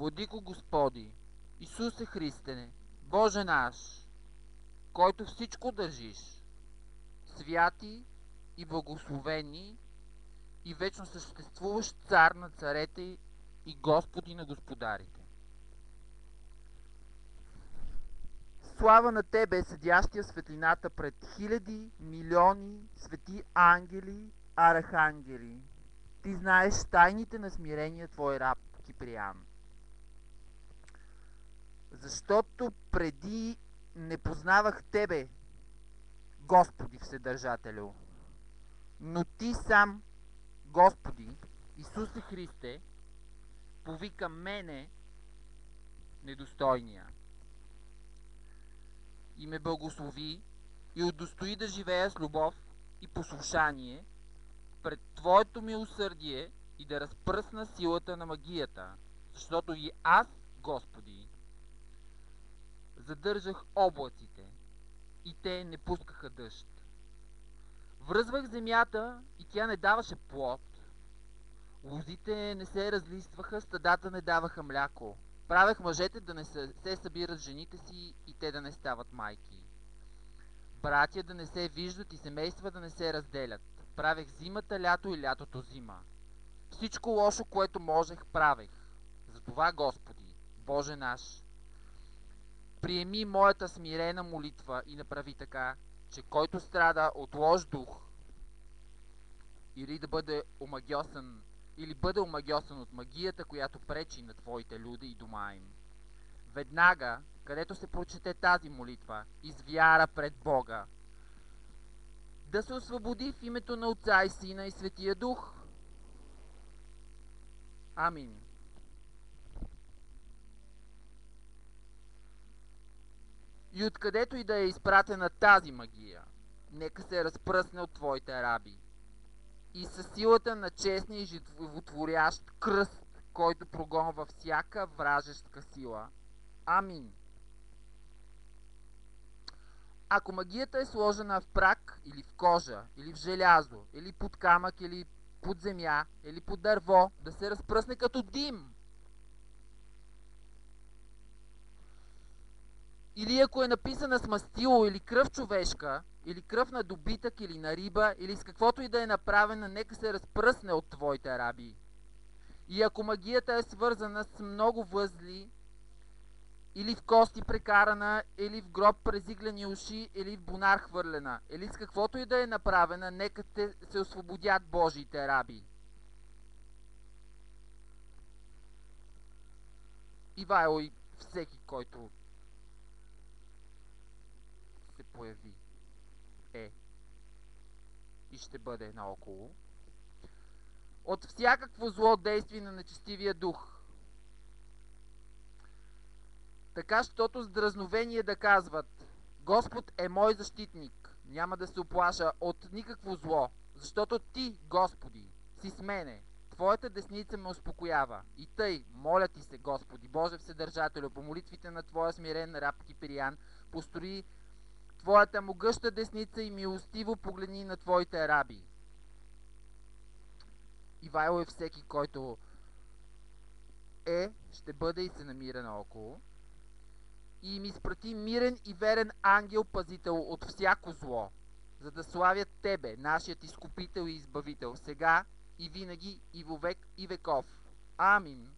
Владико Господи, Исусе Христе, Боже наш, който всичко държиш, святи и благословени и вечно съществуващ цар на царете и Господи на господарите. Слава на Тебе, седящия светлината пред хиляди, милиони, свети ангели, архангели. Ти знаеш тайните на смирения Твой раб Киприан. Защото преди не познавах Тебе, Господи Вседържателю, но Ти сам, Господи, Исусе Христе, повика мене, недостойния, и ме благослови и удостои да живея с любов и послушание пред Твоето милосърдие и да разпръсна силата на магията, защото и аз, Господи, задържах облаците и те не пускаха дъжд. Връзвах земята и тя не даваше плод. Лозите не се разлистваха, стадата не даваха мляко. Правех мъжете да не се събират жените си и те да не стават майки. Братя да не се виждат и семейства да не се разделят. Правех зимата лято и лятото зима. Всичко лошо, което можех, правех. Затова, Господи, Боже наш, приеми моята смирена молитва и направи така, че който страда от лош дух или бъде омагьосан от магията, която пречи на Твоите люди и дома им. Веднага, където се прочете тази молитва, извяра пред Бога, да се освободи в името на Отца и Сина и Светия Дух. Амин. И откъдето и да е изпратена тази магия, нека се разпръсне от Твоите раби. И със силата на честния и животворящ кръст, който прогонва всяка вражешка сила. Амин. Ако магията е сложена в прах, или в кожа, или в желязо, или под камък, или под земя, или под дърво, да се разпръсне като дим. Или ако е написана с мастило или кръв човешка, или кръв на добитък или на риба, или с каквото и да е направена, нека се разпръсне от Твоите раби. И ако магията е свързана с много възли, или в кости прекарана, или в гроб презиглени уши, или в бунар хвърлена, или с каквото и да е направена, нека те се освободят Божиите раби. Ивайло и всеки, който се появи и ще бъде наоколо, от всякакво зло действие на нечестивия дух. Така, щото с дразновение да казват: Господ е мой защитник, няма да се оплаша от никакво зло, защото Ти, Господи, си с мене. Твоята десница ме успокоява. И тъй, моля Ти се, Господи, Боже Вседържателю, по молитвите на Твоя смирен раб Киприан, построи Твоята могъща десница и милостиво погледни на Твоите раби. Ивайло е всеки, който ще бъде и се намира наоколо. И им изпрати мирен и верен ангел-пазител от всяко зло, за да славят Тебе, нашият изкупител и избавител, сега и винаги и вовек и веков. Амин.